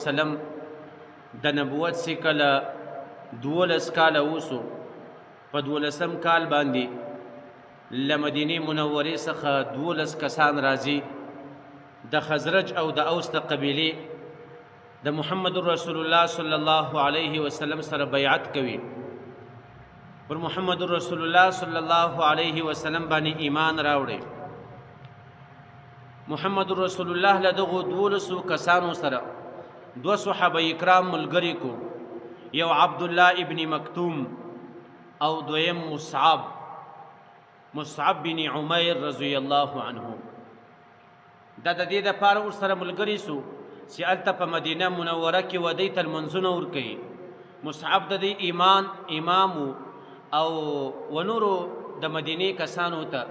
وسلم د نبوت څخه کله 12 کاله وسو په 12م کال باندې له مدینه منورې څخه 12 کسان راځي د خزرج او د اوس د قبیله د محمد رسول الله صلی الله علیه وسلم سره بیعت کوي پر محمد رسول الله صلی الله علیه وسلم باندې ایمان راوړي محمد رسول الله له دغه 12 کسانو سره دو صحابه کرام ملګری کو یو عبد الله ابن مکتوم او دویم مصعب بن عمیر رضی الله عنه دا د دې د پاره ور سره ملګری سو چې الته په مدینه منوره کې ودی تل منځونه ور کوي مصعب د دې ایمان امام او ونورو د مدینه کسانو ته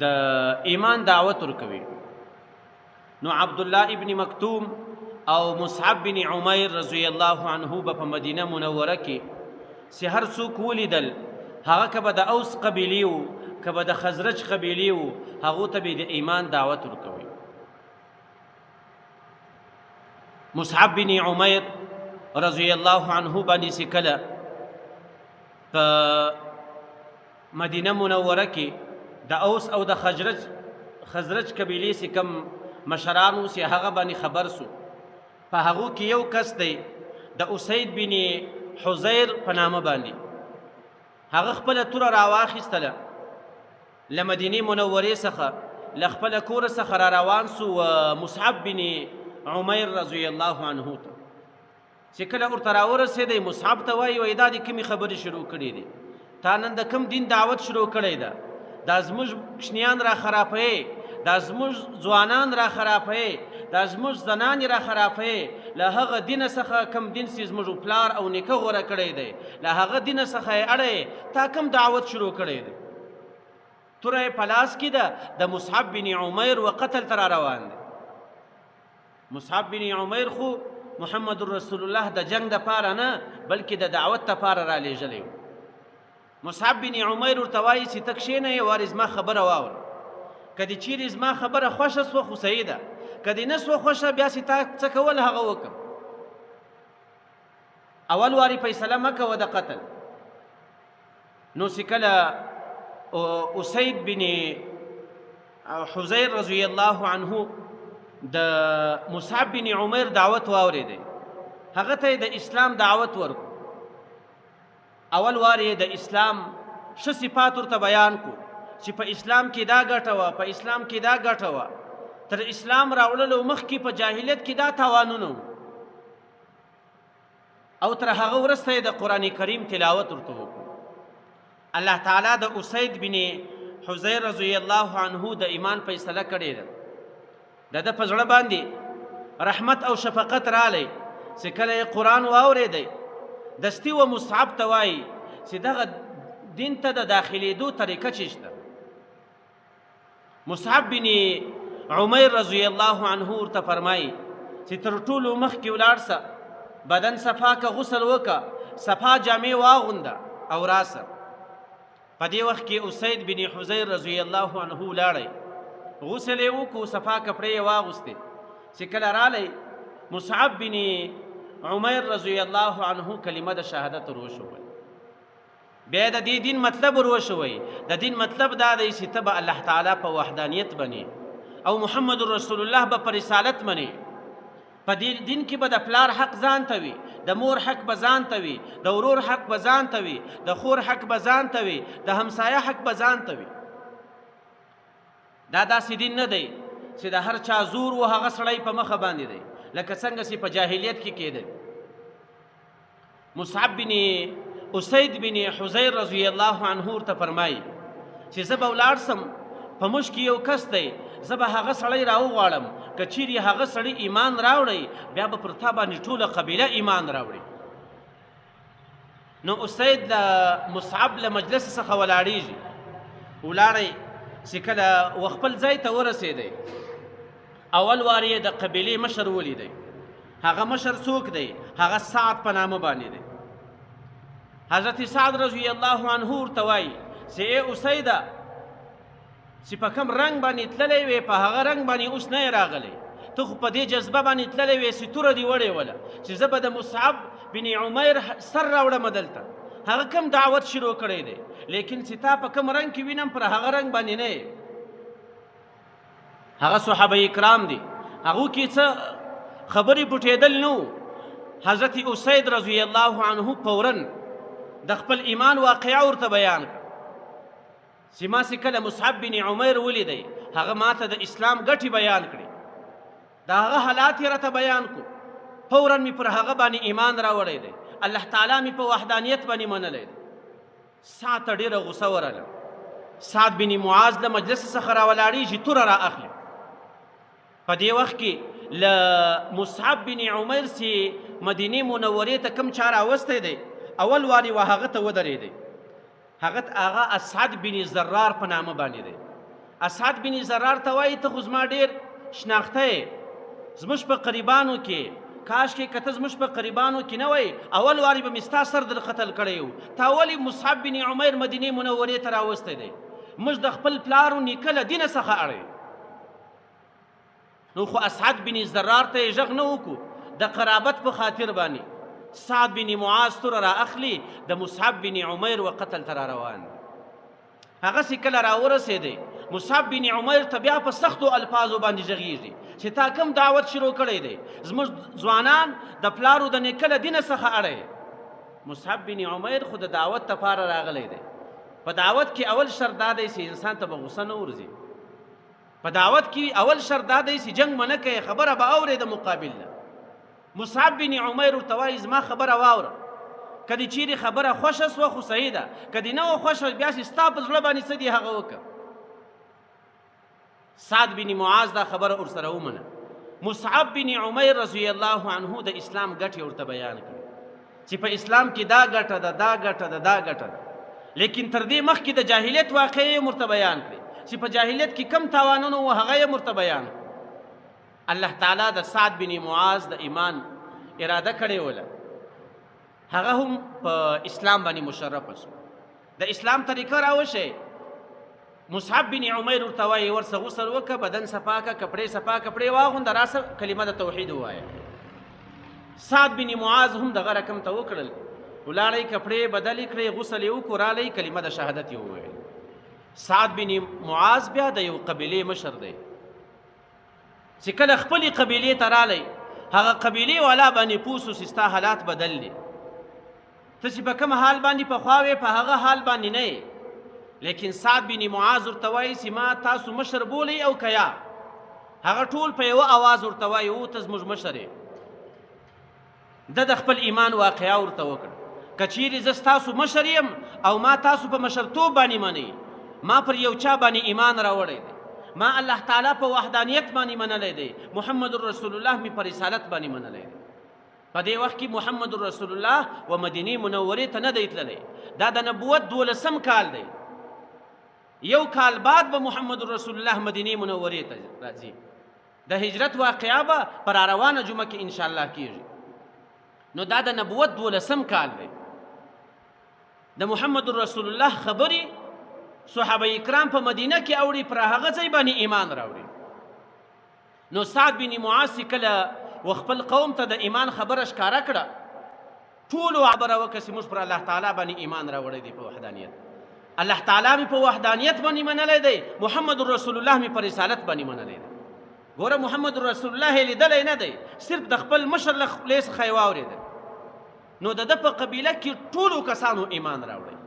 د ایمان دعوت ور کوي نو عبد الله ابن مکتوم او مصعب بن عمیر رضی الله عنه په مدینه منوره کې چې هر څوک ولیدل هغه کبه د اوس قبیله او کبه د خزرج قبیله او هغه ته به د ایمان دعوت ورکوي مصعب بن عمیر رضی الله عنه باندې سکله په مدینه منوره کې د اوس او د خزرج قبیله چې کم مشرانو چې هغه باندې خبر سو په هغه کې یو کس دی د اسید بن حزیر په نامه باندې هغه خپل تور راواخیستله له مدینه منورې څخه له خپل کور څخه را روان سو مصعب بن عمیر رضی الله عنه ته چې کله ورته راورسېدی مصعب ته وایي دا د کومې خبرې شروع کړې دي تا نن د کوم دین دعوت شروع کړی ده دا زموږ کوچنیان را خرابوي دا زموږ ځوانان را خرابوي دا زموږ زنان را خرابوي له هغه دین څخه کم دین چې زموږ پلار او نیکه غوره کړی دی له هغه دین څخه یې اړی تا کم دعوت شروع کړی دی توره یې په لاس کې ده د مصعب بن عمیر و قتل ته را روان دی مصعب بن عمیر خو محمد رسول الله د جنگ دپاره نه بلکې د دعوت دپاره را لیږلی و مصعب بن عمیر ورته وایي چې ته کښېنه یې وارې زما خبره واوره که دې چیرې زما خبره خوښه سوه خو صحیح ده که دې نه سوه خوښه بیا چې تا څه کول هغه وکړه اول وارې فیصله مه کوه د قتل نو چې کله اسید بن حزیر رضی الله عنه د مصعب بن عمیر دعوت واورېدی هغه ته د اسلام دعوت ورکو اول وارې د اسلام ښه صفات ورته بیان کو چې په اسلام کې دا ګټه وه په اسلام کې دا ګټه وه تر اسلام راوړلو مخکې په جاهلیت کې دا تاوانونه او تر هغه وروسته یې د قرآن کریم تلاوت ورته وکړو الله تعالی د اسید بن حزیر رضی الله عنه د ایمان فیصله کړې ده د ده په زړه باندې رحمت او شفقت رالی چې کله یې قرآن واورېدی دستي و مصعب ته وایي چې دغه دین ته د داخلېدو طریقه چې شته مصعب بن عمیر رضی الله عنه ورته فرمایي چې تر ټولو مخکې ولاړ سه بدن صفا که غسل وکه صفا جامې واغونده او راسه په دې وخت کې اسید بن حزیر رضی الله عنه ولاړی غسل یې وکړو صفا کپړې یې واغوستې چې کله رالی مصعب بن عمیر رضی الله عنه کلمه د شهادت وروښوئ بیا د دې دین مطلب وروښوئ د دین مطلب دا دی چې ته به الله تعالی په وحدانیت بنې او محمد رسول الله به په رسالت منې په دې دین کې به د پلار حق ځان ته وي د مور حق به ځان ته وي د ورور حق به ځان ته وي د خور حق به ځان ته وي د همسایه حق به ځان ته وي دا داسې دین نه دی چې د هر چا زور و هغه سړی په مخه باندې دی لکه څنګه چې په جاهلیت کې کېدل مصعب بن اسید بن حزیر رضی الله عنه ورته فرمایي چې زه به ولاړ سم په موږ کې یو کس دی زه به هغه سړی راوغواړم که چیرې هغه سړی ایمان راوړی بیا به پر تا باندې ټوله قبیله ایمان راوړي نو اسید د مصعب له مجلس څخه ولاړیږي ولاړی چې کله و خپل ځای ته ورسېدی اول وار یې د قبیلې مشر ولیدی هغه مشر څوک دی هغه سعد په نامه باندې دی حضرت سعد رضی الله عنه ورته وایي چې ای اسیده چې په کوم رنګ باندې تللی وې په هغه رنګ باندې اوس نه یې راغلی ته خو په دې جذبه باندې تللی وې چې توره دې وړې وله چې زه به د مصعب بن عمیر سر راوړم دلته هغه کم دعوت شروع کړی دی لیکن چې تا په کوم رنګ کې وینم پر هغه رنګ باندې نه یې هغه صحابه کرام دي هغو کې څه خبرې پټېدل نه حضرت اسید رضی الله عنه فوراً د خپل ایمان واقعه ورته بیان کړه چې ما چې کله مصعب بن عمیر ولیدی هغه ماته د اسلام ګټې بیان کړي د هغه حالات یې راته بیان کړو فوراً مې پر هغه باندې ایمان راوړی دی الله تعالی مې په وحدانیت باندې منلی دی سعد ته ډېره غوسه ورغله سعد بن معاذ له مجلس څخه راولاړېږي توره را اخلي په دې وخت کې له مصعب بن عمیر چې مدینې منورې ته کوم چا راوستی دی اول وارې و هغه ته ودرېدی هغه اسعد بن زرار په نامه باندې دی اسعد بن زرار ته وایي ته خو زما ډېر شناخته یې زموږ په قریبانو کې کاش کې که ته زموږ په قریبانو کې نه وای اول وارې به مې ستا سر در قتل کړی و تا ولې مصعب بن عمیر مدینې منورې ته راوستی دی موږ د خپل پلارو نیکه له دینه څخه اړی نو خو اسعد بن زرار ته یې غږ نه وکړو د قرابت په خاطر باندې سعد بن معاذ توره را اخلي د مصعب بن عمیر و قتل ته را روان دی هغسې کله راورسېدی مصعب بن عمیر ته بیا په سختو الفاظو باندې غږېږي چې تا کوم دعوت شروع کړی دی زموږ ځوانان د پلارو د نیکه له دینه څخه اړی مصعب بن عمیر خو د دعوت دپاره راغلی دی په دعوت کې اول شرط دا دی چې انسان ته به غوسه نه ورځي په دعوت کې اول شرط دا دی چې جنګ منه کوي خبره به اورې د مقابل نه مصعب بن عمیر ورته وایي زما خبره واوره که دې چیرې خبره خوښه سوه خو صحیح ده که دې نه وه خوښه بیا چې ستا په زړه باندې څه دي هغه وکړه سعد بن معاذ دا خبره ورسره ومنه مصعب بن عمیر رضی الله عنه د اسلام ګټې ورته بیان کړي چې په اسلام کې دا ګټه ده دا ګټه ده دا ګټه ده لیکن تر دې مخکې د جاهلیت واقعې یې ورته بیان کړي چې په جاهلیت کې کم تاوانونه و هغه یې ورته بیان کړي الله تعالی د سعد بن معاذ د ایمان اراده کړې وله هغه هم په اسلام باندې مشرفه شو د اسلام طریقه راوښی مصعب بن عمیر ورته وایي ورڅه غسل وکړه بدن صفا کړه کپړې صفا کپړې واغونده راسه کلمه د توحید ووایه سعد بن معاذ هم دغه رقم ته وکړل ولاړی کپړې بدلې کړې غسل یې وکړو رالی کلمه د شهادت یې وویل سعد بن معاذ بیا د یو قبیلې مشر دی چې کله خپلې قبیلې ته رالی هغه قبیلې والا باندې پوسو چې ستا حالات بدل دي ته چې په کوم حال باندې پخوا وې په هغه حال باندې نه یې لیکن سعد بن معاذ ورته وایي چې ما تاسو مشر بولئ او که یا هغه ټول په یوه اواز ورته وایي او ته زموږ مشر یې ده د خپل ایمان واقعه ورته وکړه که چیرې زه ستاسو مشر یم او ما تاسو په مشرتوب باندې منئ ما پر یو چا باندې ایمان راوړی دی ما الله تعالی په وحدانیت باندې منلی دی محمد رسول الله مې په رسالت باندې منلی دی په دې وخت کې محمد رسول الله و مدینې منورې ته نه دی تللی دا د نبوت 12 کال دی یو کال بعد به محمد رسول الله مدینې منورې ته راځي د هجرت واقعه به پر روانه جمعه کې انشاءالله کیږي نو دا د نبوت 12 کال دی د محمد رسول الله خبرې صحابه کرام په مدینه کې اوري پر هغه ځای باندې ایمان راوړي نو سعد بن معاذ کله وخپل قوم ته د ایمان خبره ښکاره کړه ټولو عبره وکړه چې موږ پر الله تعالی باندې ایمان راوړی دی په وحدانیت الله تعالی مې په وحدانیت باندې منلی دی محمد رسول الله مې په رسالت باندې منلی دی ګوره محمد رسول الله یې لیدلی نه دی صرف د خپل مشر له خولې څخه یې واورېده نو د ده په قبیله کې ټولو کسانو ایمان راوړی